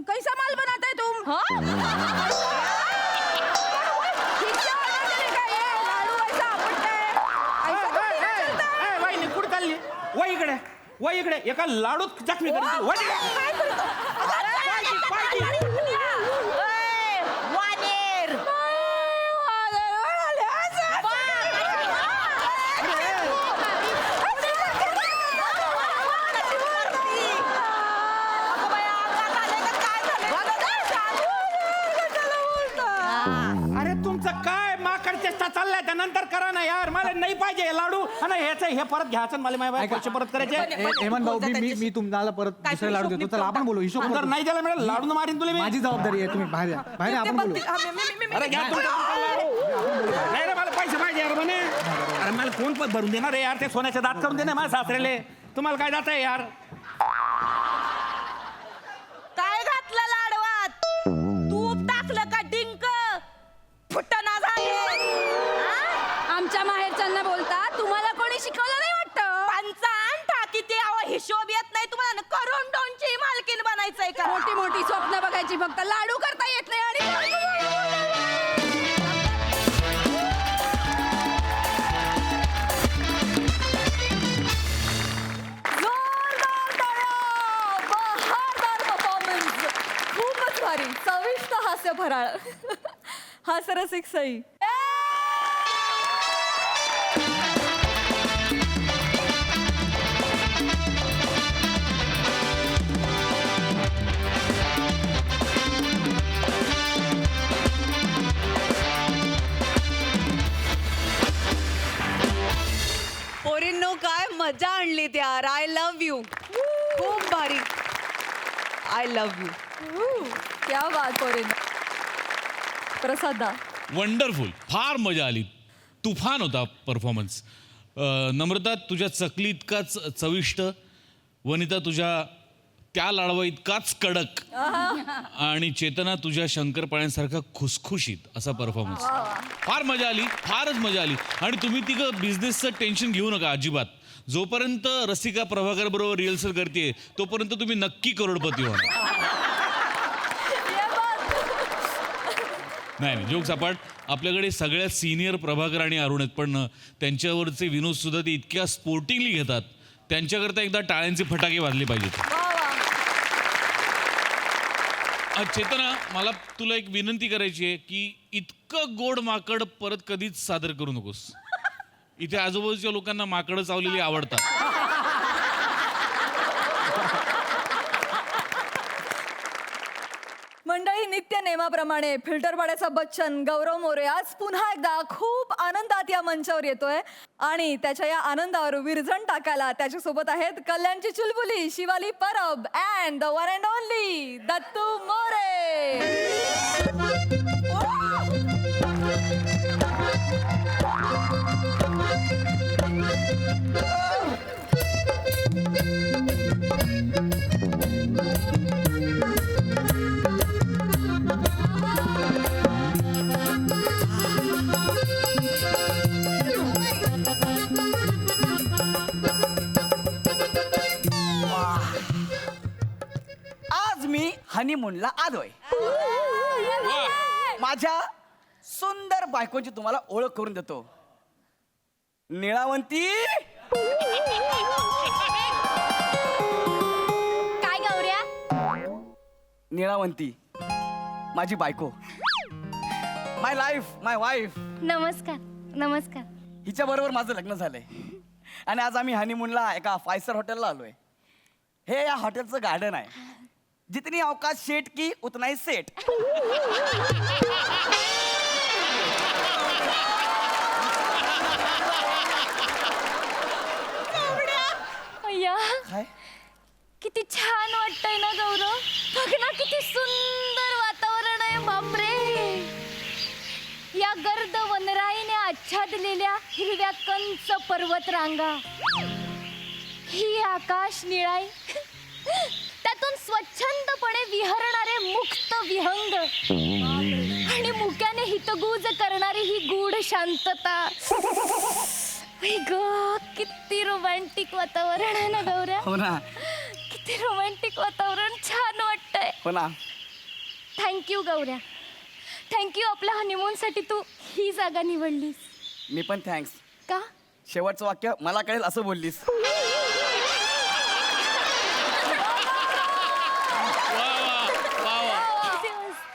कैसा माल बनवताय तुम? वहिनी कुठे चालली? वही इकडे एका लाडूत जखमी करायची. वानेर. अरे तुमचं काय माकड चेष्टा चाललाय, त्यानंतर करा ना यार. मला नाही पाहिजे हे लाडू, आणि ह्याचं हे परत घ्यायचं, मला माझ्या पैसे परत करायचे. हेमंत भाऊ, मी तुम्हाला परत दुसरे लाडू देतो. चला आपण बोलू. हिशोब जर नाही द्यायला मिळेल लाडू मारीन तुला मी. माझी जबाबदारी आहे. तुम्ही बाहेर या, बाहेर या, आपण बोलू. अरे घ्या नाही रे, मला पैसे पाहिजे यार म्हणे. अरे मला कोण पण भरून देणार आहे यार? ते सोन्याचे दात करून दे ना माझ्या सासरेले. तुम्हाला काय जात आहे यार? काय घातलं लाडवात? तूप टाकलं का डिंक? फुटना झाले. आमच्या माहेरच्यांना बोलता तुम्हाला कोणी शिकवलं नाही वाटतं? पंचान टाकी ते हिशोब येत नाही तुम्हाला. करून डोनची मालकीन बनायचंय का? मोठी मोठी स्वप्न बघायची, फक्त लाडू करता येत नाही. आणि जोरदार टाळ्या! बहारदार परफॉर्मन्स, खूपच भारी, चविष्ट हास्य फराळ. हास्यरसिक सई. पोरींनो काय मजा आणली यार. I love you. खूप भारी. I love you. क्या बात पोरीन. प्रसादा. वंडरफुल, फार मजा आली. तुफान होता परफॉर्मन्स. नम्रता तुझ्या चकली इतकाच चविष्ट, वनिता तुझ्या त्या लाडवा इतकाच कडक, आणि चेतना तुझ्या शंकरपाळ्यांसारखा खुसखुशीत असा परफॉर्मन्स. फार मजा आली, फारच मजा आली. आणि तुम्ही तिघं बिझनेसचं टेन्शन घेऊ नका अजिबात. जोपर्यंत रसिका प्रभाकर बरोबर रिहर्सल करते तोपर्यंत तुम्ही नक्की करोडपती होणार. नाही जोक सपाट. आपल्याकडे सगळ्यात सिनियर प्रभाकर आणि अरुण आहेत, पण त्यांच्यावरचे विनोद सुद्धा ते इतक्या स्पोर्टिंगली घेतात. त्यांच्याकरता एकदा टाळ्यांचे फटाके वाजले पाहिजेत. चेतना, मला तुला एक विनंती करायची आहे की इतकं गोड माकड परत कधीच सादर करू नकोस. इथे आजूबाजूच्या लोकांना माकडं चावलेली आवडतात. मंडळी, नित्य नेमाप्रमाणे फिल्टर पाड्याचा बच्चन गौरव मोरे आज पुन्हा एकदा खूप आनंदात या मंचावर येतोय आणि त्याच्या या आनंदावर विरजण टाकायला त्याच्यासोबत आहेत कल्याणची चुलबुली Shivali Parab and the one and only Dattu More. आज मी हनीमूनला आलोय. माझ्या सुंदर बायकोची तुम्हाला ओळख करून देतो. निळावंती. काय गौऱ्या? निळावंती माझी बायको, माय लाईफ, माय वाईफ. नमस्कार. नमस्कार. हिच्या बरोबर माझं लग्न झालंय आणि आज आम्ही हनीमूनला एका 5 स्टार हॉटेलला आलोय. हे या हॉटेलचं गार्डन आहे. जितनी अवकाश सेट की उतना ही सेट. अय्या, काय किती छान वाटतंय ना गौरव. बघ ना किती सुंदर वातावरण आहे. बापरे, या गर्द वनराईने आच्छादलेल्या हिरव्या कंच पर्वत रांगा, ही आकाश निळाई, त्यातून स्वच्छंदपणे विहरणारे मुक्त विहंग आणि मुक्याने हितगुज करणारी ही गूढ शांतता. आई ग, किती रोमॅन्टिक वातावरण आहे ना गौऱ्या. हो ना. किती रोमॅन्टिक वातावरण, छान वाटतंय. हो ना. Thank you Gaurya, thank you. आपल्या हनीमून साठी तू ही जागा निवडलीस. मी पण थँक्स. का? शेवटचं वाक्य मला कळेल असं बोललीस.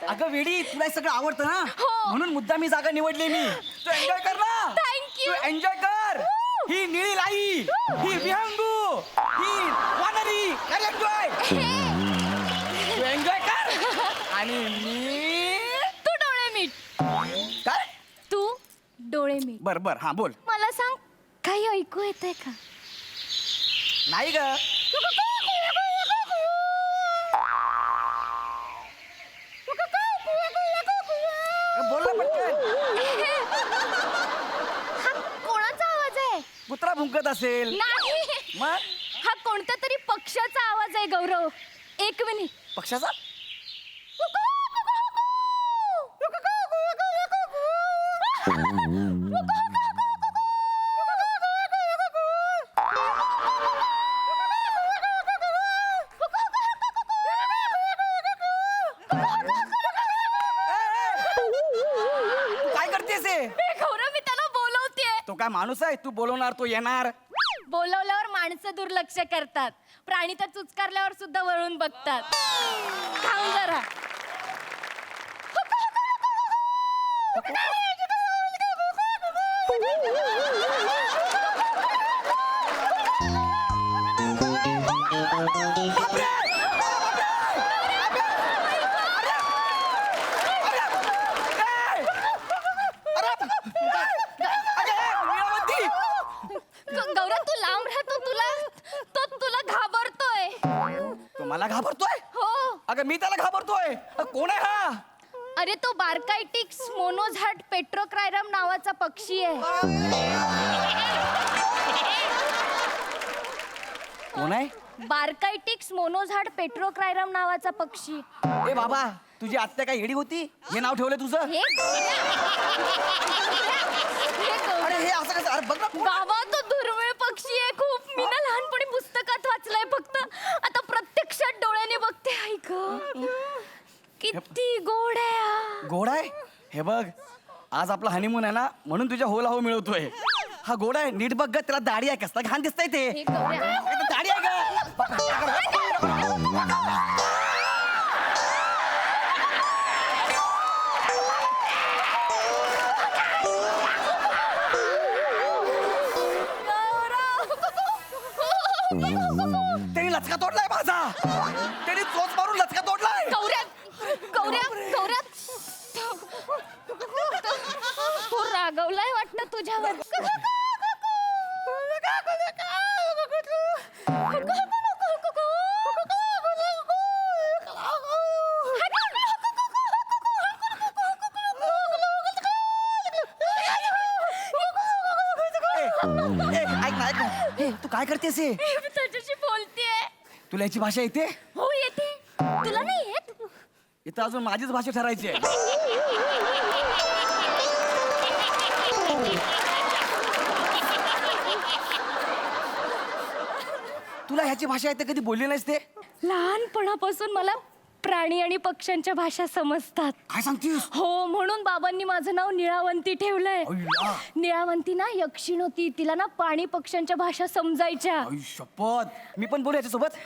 अगं वेडी, तुला हे सगळं आवडतं ना, म्हणून मुद्दा मी जागा निवडली. मी तू एन्जॉय कर ना. थँक्यू. तू एन्जॉय कर. ही निळी लाई, ही विहंगू, ही वानरी. कर एन्जॉय. तू एन्जॉय कर आणि मी. तू डोळे मीट. काय? तू डोळे मीट. बर बर, हा बोल. मला सांग, काही ऐकू येतंय का? नाही ग. बोल ना पटकन. हा कोणाचा आवाज आहे? कुत्रा भुंकत असेल. नाही, मग हा कोणत्या तरी पक्ष्याचा आवाज आहे गौरव. एक मिनिट. पक्षाचा. काय करतेस हे? गौरव, मी त्याला बोलवतेय. तो काय माणूस आहे? तू बोलवणार तो येणार. बोलवल्यावर माणसं दुर्लक्ष करतात, प्राणी तर चुचकारल्यावर सुद्धा वळून बघतात. थांब जरा. गौरव, तू लांब राहतो. तुला घाबरतोय. तो मला घाबरतोय? हो. अगं मी त्याला घाबरतोय. कोण आहे हा? अरे, तो बार्कायटिक्स मोनोझाट पेट्रोक्रायरम नावाचा पक्षी आहे. कोण आहे? बार्कायटिक्स मोनोझाट पेट्रोक्रायरम नावाचा पक्षी. ए बाबा, तुझी आत्या काय येडी होती? हे नाव ठेवलं तुझं? हे अरे हे असं कसं? अरे बघ ना. बाबा, तो दुर्मिळ पक्षी आहे खूप. मी ना लहानपणी पुस्तकात वाचलंय फक्त. आता प्रत्यक्षात डोळ्याने बघते. ऐक, किती गोड आहे हा. गोड आहे? हे बघ, आज आपला हनीमून आहे ना, म्हणून तुझ्या होला हो मिळवतोय. हा गोड आहे. नीट बघ ग, त्याला दाढी आहे. कसला घाण दिसतंय ते. हे गौऱ्या. दाढी आहे का? ऐक ना ऐक ना ए, तू काय करतेस हे? मी त्याच्याशी बोलतेय. तुला याची भाषा येते हो येते. तुला नाही येत? इथं अजून माझीच भाषा ठरायची आहे. तुला ह्याची भाषा येते, कधी बोलली नाहीस ते? लहानपणापासून मला प्राणी आणि पक्ष्यांच्या भाषा समजतात. काय सांगतीस? हो, म्हणून बाबांनी माझं नाव निळावंती ठेवलंय. अय्या. निळावंती ना यक्षिण होती. तिला ना प्राणी पक्ष्यांच्या भाषा समजायच्या. आई शपथ, मी पण बोलू याच्यासोबत.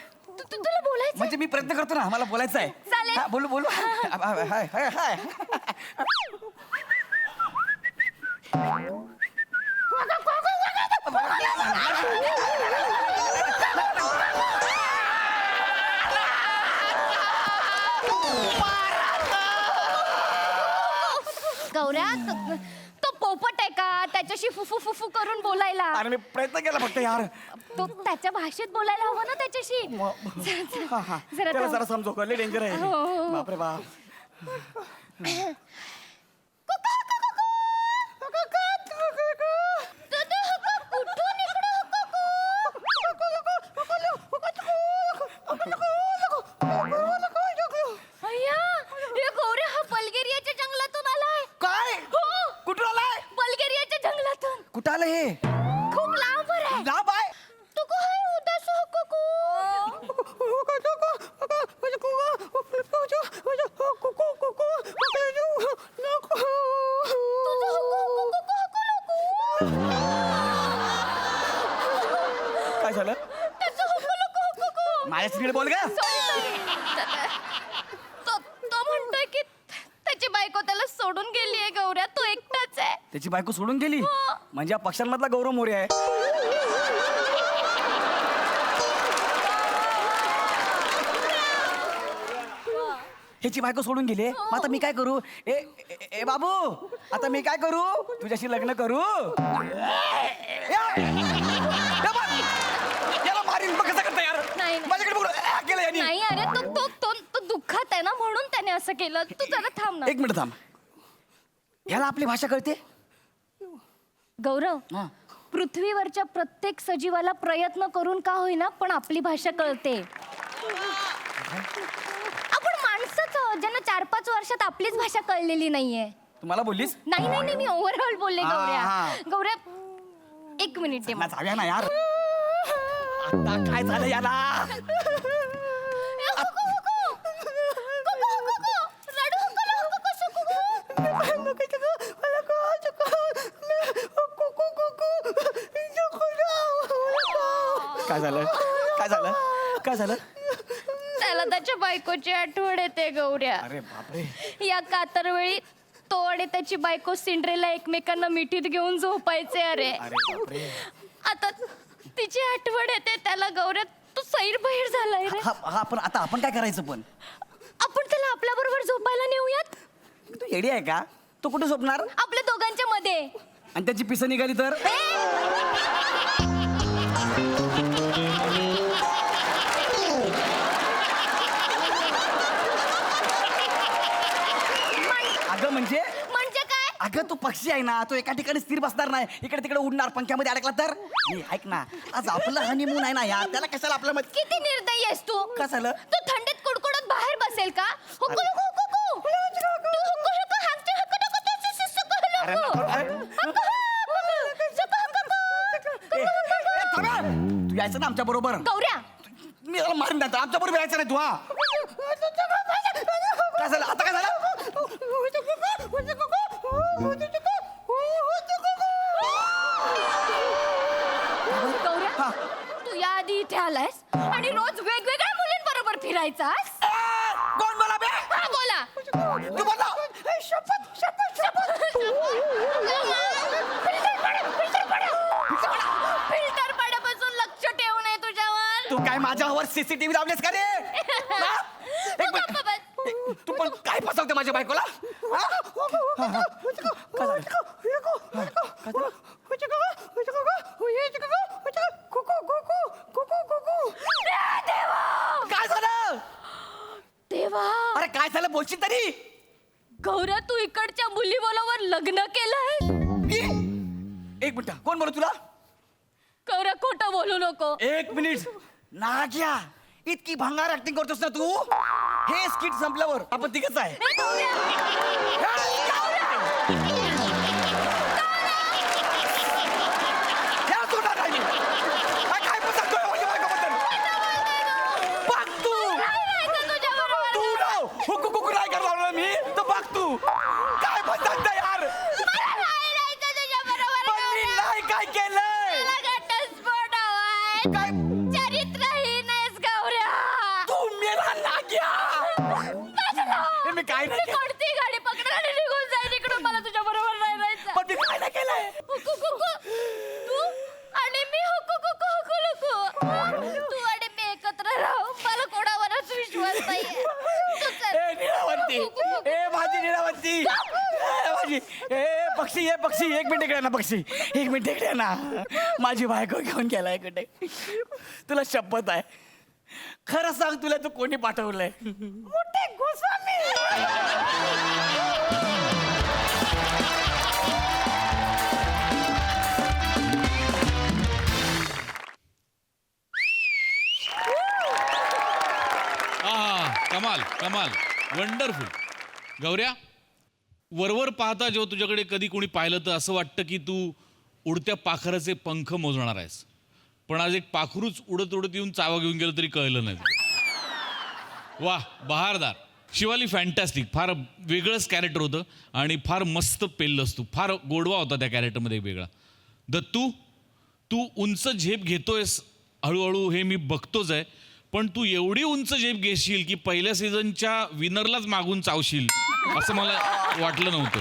तुला बोलायचं? म्हणजे मी प्रयत्न करतो ना, मला बोलायचं आहे. चालेल. हा, बोलू बोलू. हाय हाय हाय. गौऱ्या, तो पोपट आहे का? त्याच्याशी फुफू फुफू करून बोलायला. अरे मी प्रयत्न केला फक्त यार. तो त्याच्या भाषेत बोलायला हवं ना त्याच्याशी. जरा त्याला थांब. जरा समजव, लय डेंजर आहे. हो, हो. बापरे बाप. कुठून इकडं अय्या, हे गौऱ्या हा बल्गेरियाच्या जंगलातून आलाय. काय? हो, कुठून आलाय? बल्गेरियाच्या जंगलातून. कुठं आलं हे? खूप लांब आहे. लांब आहे. तू काय उदास हो कुकू? काय झालं? माझ्या स्त्रीला बोल का? तो म्हणतोय की त्याची बायको त्याला सोडून गेलीये. गौऱ्या, तू एकटाच आहे. त्याची बायको सोडून गेली हो. म्हणजे या पक्ष्यांमधला गौरव मोरे आहे. ह्याची बायको सोडून गेली. मग आता मी काय करू? ए ए- ए बाबू, आता मी काय करू? तुझ्याशी लग्न करू? याला मारीन बघ कसं करता यार. नाही, नाही. माझ्याकडे बघ, केलं यांनी. नाही, अरे तो दुःखात आहे ना, म्हणून त्याने असं केलं. तू जरा थांब ना. एक मिनिट थांब. याला आपली भाषा कळते? गौरव, हा. पृथ्वीवरच्या प्रत्येक सजीवाला प्रयत्न करून का होईना पण आपली भाषा कळते. आपण माणसंच आहोत, ज्यांना 4-5 वर्षात आपलीच भाषा कळलेली नाहीये. तुम्हाला बोललीस? नाही, मी ओव्हरऑल बोलले. हा, गौऱ्या, हा. गौऱ्या, 1 मिनिट दे ना मला. जाऊया ना यार. आता काय झालं याला? काय झालं? काय झालं? काय झालं? त्याला त्याच्या बायकोची आठवण येते. गौऱ्या, अरे बापरे. या कातरवेळी तो आणि त्याची बायको सिंड्रेला एकमेकांना मिठीत घेऊन झोपायचे. अरे अरे बापरे. आता तिची आठवण येते त्याला. गौऱ्या, तू सैरबैर झालाय रे. हा पण आता आपण काय करायचं पण? आपण त्याला आपल्या बरोबर झोपायला नेऊयात. तू येडी आहे का? तू कुठे झोपणार? आपल्या दोघांच्या मध्ये. आणि त्याची पिसं निघाली तर? अगं म्हणजे काय? अगं तू पक्षी आहे ना, तो एका ठिकाणी स्थिर बसणार नाही, इकडे तिकडे उडणार, पंख्यामध्ये अडकला तर? आणि ऐक ना, आज आपलं हनीमून आहे ना यार, त्याला कशाला आपल्या मध्ये? किती निर्दयी आहेस तू. का झालं? तू थंडीत कुडकुडत बाहेर बसेल का? हुकू, हुकू, हुकू, हुकू. तू हुकू, हुकू, हाकते, हक्क, नको, त्याची शिस्त करू अरे नको. नको, अरे. हक्क, हक्क, ए, ए, थांबा. तू यायचं ना आमच्या बरोबर. गौऱ्या, मी याला मारून द्या आमच्या बरोबर यायचं नाही तू. हा काय झालं? आता काय झालं? गौऱ्या, हा. तू याआधी इथे आलायस आणि रोज वेगवेगळ्या मुलींबरोबर फिरायचास. कोण बोला बे? हा, बोला. तू बोला. शपथ शपथ शपथ. फिल्टर पाड्यापासून लक्ष ठेवू नये तुझ्यावर. तू काय माझ्यावर सीसीटीव्ही लावलेस का रे? हा? एक मिनिट. गप्प बस. तू पण काय फसवते माझ्या बायकोला? हा? हा, हा. काय झालं? हा, काय झालं? काय झालं? देवा, अरे काय झालं बोलशील तरी? गौऱ्या, तू इकडच्या मुलीबरोबर लग्न केलंय. एक मिनिट, कोण बोलत तुला? गौऱ्या खोटं बोलू नको. 1 मिनिट नाग्या, इतकी भंगार ऍक्टिंग करतोस ना तू. हे स्किट संपल्यावर आपण तिघच आहे. या सोडा नाही. काय पण सांगतोय माझ्या बायकोबद्दल. बघ तू. तू ना हुकू नाही करणार मी. तर बघ तू काय पण सांगता यार. पण मी नाही काय केलंय. काय चरित्रहीन आहेस गौऱ्या. तू मेला नाग्या. हे मी काय नाही केलं. कोणती गाडी पकडून आणि निघून जाईल इकडून. मला तुझ्या बरोबर नाही राहायचं. पण मी काय नाही केलंय. हुकू कुकू. तू आणि मी हुकू कुकू हुकू लुकू. तू आणि मी एकत्र राहू. मला कोणावरच विश्वास नाहीये. तू चल. ए निरावंती, ए माझी निरावंती, ए माझी, ए पक्षी, ए पक्षी, 1 मिनिट इकडे ना पक्षी, 1 मिनिट इकडे ना. माझी बायको घेऊन गेलाय कुठे. तुला शपथ आहे, खरं सांग तुला तू कोणी पाठवलंय. मोठे गोस्वामी. कमाल कमाल वंडरफुल. गौऱ्या, वरवर पाहता जेव्हा तुझ्याकडे कधी कोणी पाहिलं तर असं वाटतं की तू उडत्या पाखराचे पंख मोजणार आहेस. पण आज एक पाखरूच उडत उडत येऊन चावा घेऊन गेलं तरी कळलं नाही तुला. वाह, बहारदार. शिवाली फॅन्टॅस्टिक. फार वेगळंच कॅरेक्टर होतं आणि फार मस्त पेललंस तू. फार गोडवा होता त्या कॅरेक्टरमध्ये वेगळा. दत्तू, तू उंच झेप घेतोयस हळूहळू हे मी बघतोच आहे. पण तू एवढी उंच झेप घेशील की पहिल्या सीझनच्या विनरलाच मागून चावशील असं मला वाटलं नव्हतं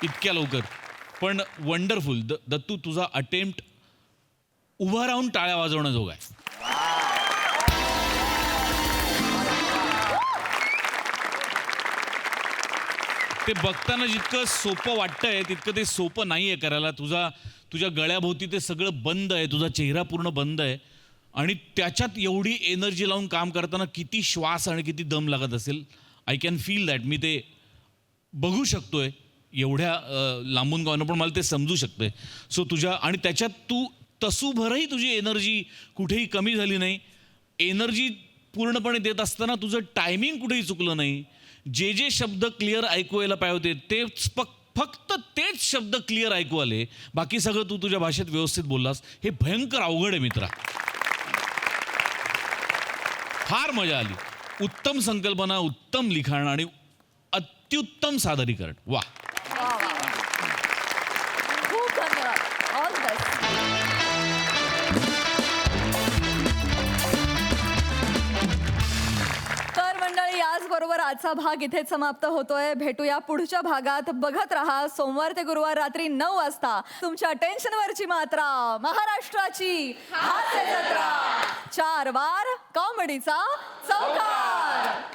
इतक्या लवकर. पण वंडरफुल. दत्तू, तुझा अटेम्प्ट उभा राहून टाळ्या वाजवणं जोग आहे. ते बघताना जितकं सोपं वाटतंय तितकं ते सोपं नाही आहे करायला. तुझ्या गळ्याभोवती ते सगळं बंद आहे. तुझा चेहरा पूर्ण बंद आहे आणि त्याच्यात एवढी एनर्जी लावून काम करताना किती श्वास आणि किती दम लागत असेल. I can feel that. मी ते बघू शकतोय एवढ्या लांबून गावनं, पण मला ते समजू शकतंय. सो आणि त्याच्यात तू तसूभरही तुझी एनर्जी कुठेही कमी झाली नाही. एनर्जी पूर्णपणे देत असताना तुझं टायमिंग कुठेही चुकलं नाही. जे शब्द क्लिअर ऐकू यायला पाहिजे होते तेच फक्त तेच शब्द क्लिअर ऐकू आले. बाकी सगळं तू तुझ्या भाषेत व्यवस्थित बोललास. हे भयंकर अवघड आहे मित्रा. फार मजा आली. उत्तम संकल्पना, उत्तम लिखाण आणि अत्युत्तम सादरीकरण. वा, खूप धन्यवाद. All best. तर मंडळी, याचबरोबर आजचा भाग इथेच समाप्त होतोय. भेटूया पुढच्या भागात. बघत रहा सोमवार ते गुरुवार रात्री 9 वाजता तुमच्या टेन्शनवरची मात्रा, महाराष्ट्राची हास्य जत्रा. 4 वार कॉमेडीचा चौकार.